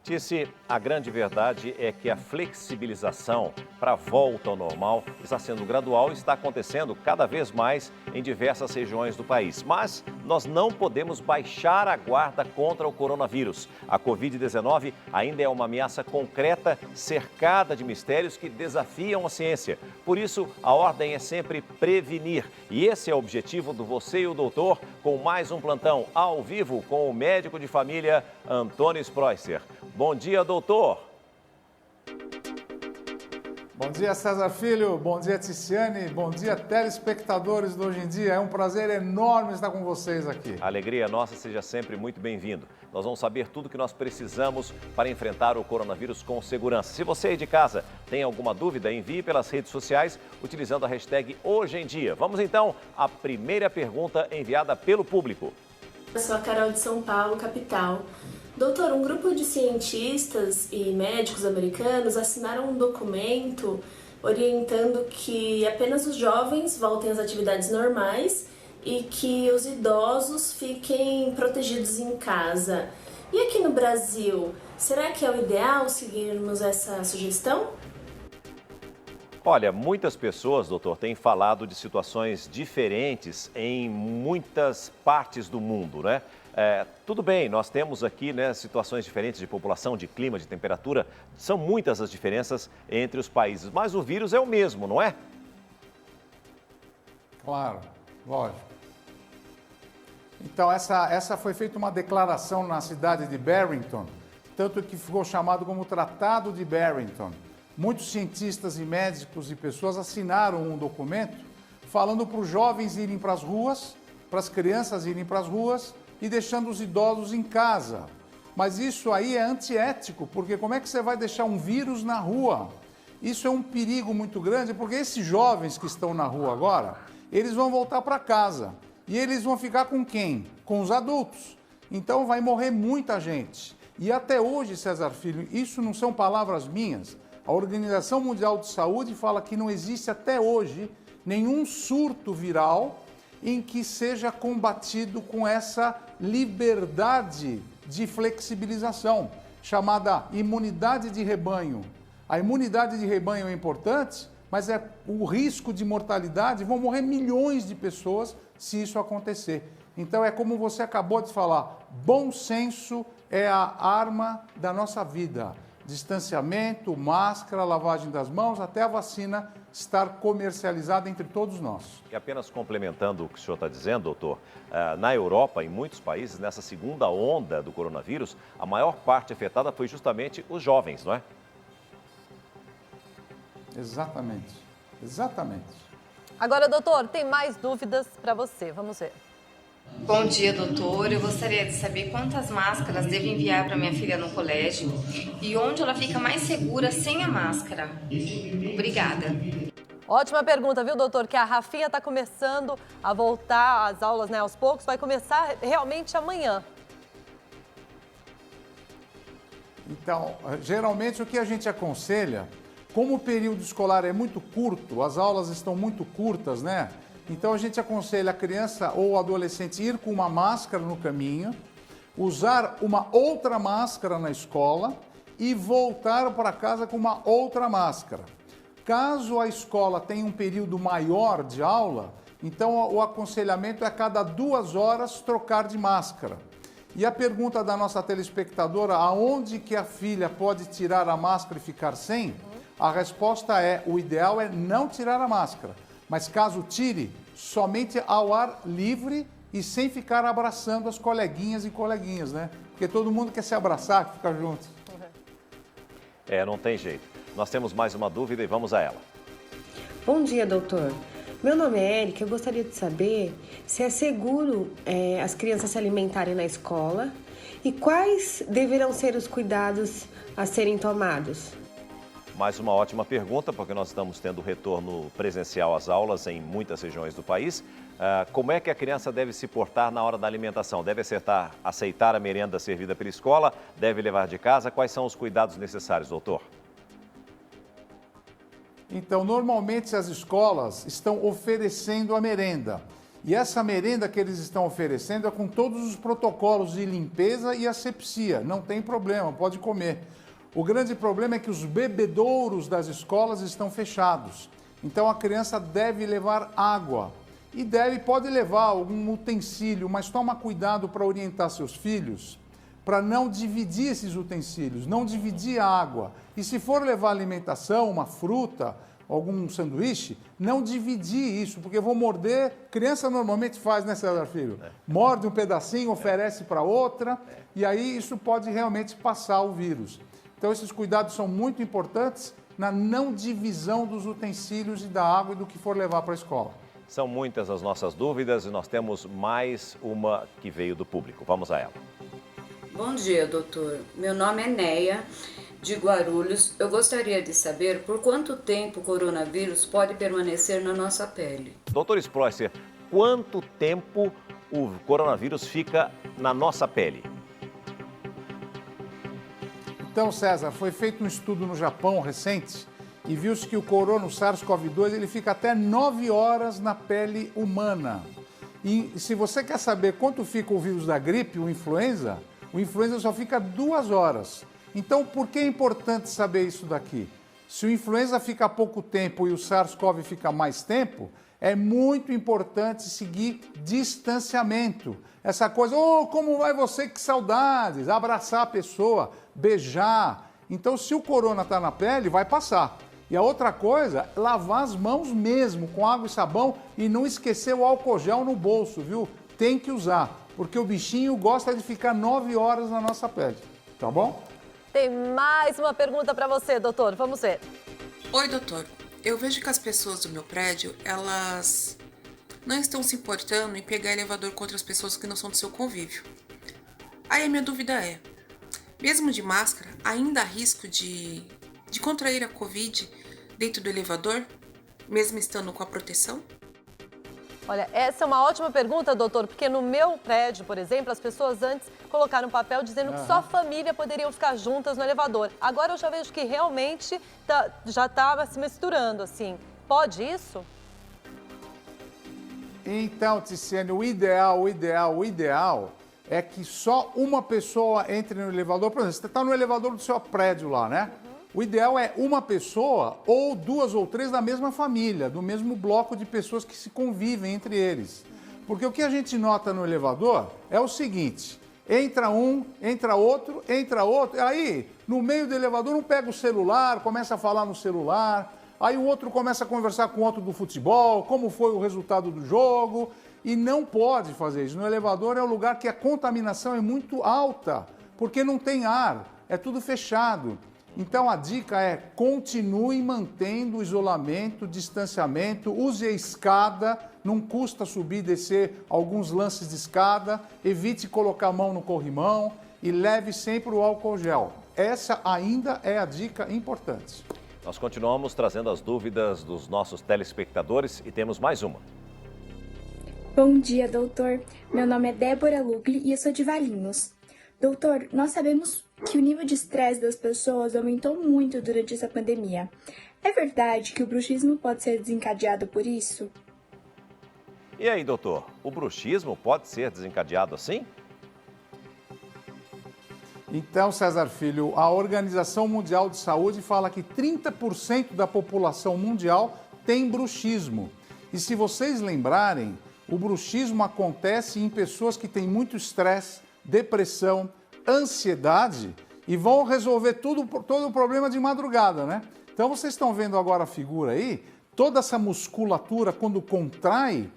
Tice, a grande verdade é que a flexibilização para a volta ao normal está sendo gradual e está acontecendo cada vez mais em diversas regiões do país. Mas nós não podemos baixar a guarda contra o coronavírus. A Covid-19 ainda é uma ameaça concreta, cercada de mistérios que desafiam a ciência. Por isso, a ordem é sempre prevenir. E esse é o objetivo do Você e o Doutor, com mais um plantão ao vivo com o médico de família Antônio Spreusser. Bom dia, doutor. Bom dia, César Filho. Bom dia, Ticiane. Bom dia, telespectadores do Hoje em Dia. É um prazer enorme estar com vocês aqui. A alegria nossa, seja sempre muito bem-vindo. Nós vamos saber tudo que nós precisamos para enfrentar o coronavírus com segurança. Se você aí de casa tem alguma dúvida, envie pelas redes sociais utilizando a hashtag Hoje em Dia. Vamos então à primeira pergunta enviada pelo público. Eu sou a Carol de São Paulo, capital. Doutor, um grupo de cientistas e médicos americanos assinaram um documento orientando que apenas os jovens voltem às atividades normais e que os idosos fiquem protegidos em casa. E aqui no Brasil, será que é o ideal seguirmos essa sugestão? Olha, muitas pessoas, doutor, têm falado de situações diferentes em muitas partes do mundo, né? Tudo bem, nós temos aqui, né, situações diferentes de população, de clima, de temperatura. São muitas as diferenças entre os países, mas o vírus é o mesmo, não é? Claro, lógico. Então, essa foi feita uma declaração na cidade de Barrington, tanto que ficou chamado como Tratado de Barrington. Muitos cientistas e médicos e pessoas assinaram um documento falando para os jovens irem para as ruas, para as crianças irem para as ruas e deixando os idosos em casa. Mas isso aí é antiético, porque como é que você vai deixar um vírus na rua? Isso é um perigo muito grande, porque esses jovens que estão na rua agora, eles vão voltar para casa. E eles vão ficar com quem? Com os adultos. Então vai morrer muita gente. E até hoje, César Filho, isso não são palavras minhas. A Organização Mundial de Saúde fala que não existe até hoje nenhum surto viral em que seja combatido com essa liberdade de flexibilização, chamada imunidade de rebanho. A imunidade de rebanho é importante, mas o risco de mortalidade, vão morrer milhões de pessoas se isso acontecer. Então é como você acabou de falar, bom senso é a arma da nossa vida. Distanciamento, máscara, lavagem das mãos, até a vacina estar comercializada entre todos nós. E apenas complementando o que o senhor está dizendo, doutor, na Europa, em muitos países, nessa segunda onda do coronavírus, a maior parte afetada foi justamente os jovens, não é? Exatamente, exatamente. Agora, doutor, tem mais dúvidas para você, vamos ver. Bom dia, doutor. Eu gostaria de saber quantas máscaras devo enviar para minha filha no colégio e onde ela fica mais segura sem a máscara. Obrigada. Ótima pergunta, viu, doutor? Que a Rafinha está começando a voltar às aulas, né, aos poucos. Vai começar realmente amanhã. Então, geralmente o que a gente aconselha, como o período escolar é muito curto, as aulas estão muito curtas, né? Então a gente aconselha a criança ou o adolescente ir com uma máscara no caminho, usar uma outra máscara na escola e voltar para casa com uma outra máscara. Caso a escola tenha um período maior de aula, então o aconselhamento é a cada 2 horas trocar de máscara. E a pergunta da nossa telespectadora, aonde que a filha pode tirar a máscara e ficar sem? A resposta é, o ideal é não tirar a máscara. Mas caso tire, somente ao ar livre e sem ficar abraçando as coleguinhas e coleguinhas, né? Porque todo mundo quer se abraçar, ficar junto. Não tem jeito. Nós temos mais uma dúvida e vamos a ela. Bom dia, doutor. Meu nome é Érica, eu gostaria de saber se é seguro as crianças se alimentarem na escola e quais deverão ser os cuidados a serem tomados. Mais uma ótima pergunta, porque nós estamos tendo retorno presencial às aulas em muitas regiões do país. Como é que a criança deve se portar na hora da alimentação? Deve aceitar a merenda servida pela escola? Deve levar de casa? Quais são os cuidados necessários, doutor? Então, normalmente as escolas estão oferecendo a merenda. E essa merenda que eles estão oferecendo é com todos os protocolos de limpeza e asepsia. Não tem problema, pode comer. O grande problema é que os bebedouros das escolas estão fechados. Então a criança deve levar água e pode levar algum utensílio, mas toma cuidado para orientar seus filhos para não dividir esses utensílios, não dividir a água. E se for levar alimentação, uma fruta, algum sanduíche, não dividir isso, porque vou morder. Criança normalmente faz, né, César Filho? Morde um pedacinho, oferece para outra, e aí isso pode realmente passar o vírus. Então esses cuidados são muito importantes na não divisão dos utensílios e da água e do que for levar para a escola. São muitas as nossas dúvidas e nós temos mais uma que veio do público. Vamos a ela. Bom dia, doutor. Meu nome é Neia, de Guarulhos. Eu gostaria de saber por quanto tempo o coronavírus pode permanecer na nossa pele. Doutor Sproesser, quanto tempo o coronavírus fica na nossa pele? Então, César, foi feito um estudo no Japão recente e viu-se que o SARS-CoV-2 ele fica até 9 horas na pele humana. E se você quer saber quanto fica o vírus da gripe, o influenza só fica 2 horas. Então, por que é importante saber isso daqui? Se o influenza fica pouco tempo e o SARS-CoV fica mais tempo, é muito importante seguir distanciamento. Essa coisa, como vai você, que saudades, abraçar a pessoa, beijar. Então, se o corona está na pele, vai passar. E a outra coisa, lavar as mãos mesmo, com água e sabão, e não esquecer o álcool gel no bolso, viu? Tem que usar, porque o bichinho gosta de ficar 9 horas na nossa pele, tá bom? Tem mais uma pergunta para você, doutor. Vamos ver. Oi, doutor. Eu vejo que as pessoas do meu prédio, elas não estão se importando em pegar elevador com outras pessoas que não são do seu convívio. Aí a minha dúvida é, mesmo de máscara, ainda há risco de contrair a Covid dentro do elevador, mesmo estando com a proteção? Olha, essa é uma ótima pergunta, doutor, porque no meu prédio, por exemplo, as pessoas antes colocaram um papel dizendo que só a família poderiam ficar juntas no elevador. Agora eu já vejo que realmente já está se misturando, assim. Pode isso? Então, Ticiane, o ideal é que só uma pessoa entre no elevador. Por exemplo, você está no elevador do seu prédio lá, né? O ideal é uma pessoa ou 2 ou 3 da mesma família, do mesmo bloco de pessoas que se convivem entre eles. Porque o que a gente nota no elevador é o seguinte, entra um, entra outro, aí no meio do elevador um pega o celular, começa a falar no celular, aí o outro começa a conversar com o outro do futebol, como foi o resultado do jogo, e não pode fazer isso. No elevador é um lugar que a contaminação é muito alta, porque não tem ar, é tudo fechado. Então a dica é continue mantendo o isolamento, distanciamento, use a escada, não custa subir e descer alguns lances de escada, evite colocar a mão no corrimão e leve sempre o álcool gel. Essa ainda é a dica importante. Nós continuamos trazendo as dúvidas dos nossos telespectadores e temos mais uma. Bom dia, doutor. Meu nome é Débora Lugli e eu sou de Valinhos. Doutor, nós sabemos que o nível de estresse das pessoas aumentou muito durante essa pandemia. É verdade que o bruxismo pode ser desencadeado por isso? E aí, doutor, o bruxismo pode ser desencadeado assim? Então, César Filho, a Organização Mundial de Saúde fala que 30% da população mundial tem bruxismo. E se vocês lembrarem, o bruxismo acontece em pessoas que têm muito estresse, depressão, ansiedade e vão resolver todo o problema de madrugada, né? Então vocês estão vendo agora a figura aí, toda essa musculatura quando contrai,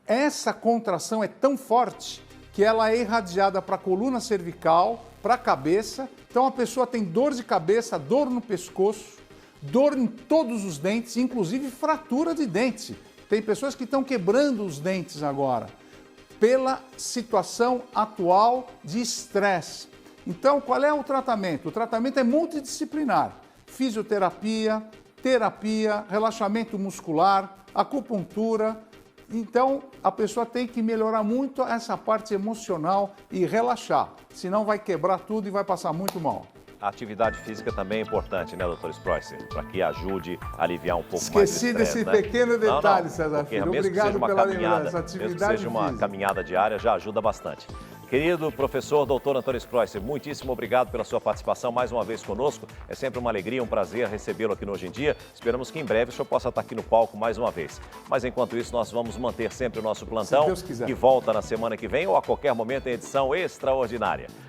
essa contração é tão forte que ela é irradiada para a coluna cervical, para a cabeça. Então a pessoa tem dor de cabeça, dor no pescoço, dor em todos os dentes, inclusive fratura de dente. Tem pessoas que estão quebrando os dentes agora, pela situação atual de estresse. Então, qual é o tratamento? O tratamento é multidisciplinar. Fisioterapia, terapia, relaxamento muscular, acupuntura. Então, a pessoa tem que melhorar muito essa parte emocional e relaxar, senão vai quebrar tudo e vai passar muito mal. a atividade física também é importante, né, doutor Sproicer? Para que ajude a aliviar um pouco mais o Esqueci estresse, desse né? pequeno detalhe, César Porque Filho. mesmo que Obrigado seja uma pela caminhada, lembrança. mesmo que Atividade seja uma física. caminhada diária, já ajuda bastante. Querido professor doutor Antônio Sproicer, muitíssimo obrigado pela sua participação mais uma vez conosco. É sempre uma alegria, um prazer recebê-lo aqui no Hoje em Dia. Esperamos que em breve o senhor possa estar aqui no palco mais uma vez. Mas enquanto isso, nós vamos manter sempre o nosso plantão, Se Deus quiser. que volta na semana que vem ou a qualquer momento em edição extraordinária.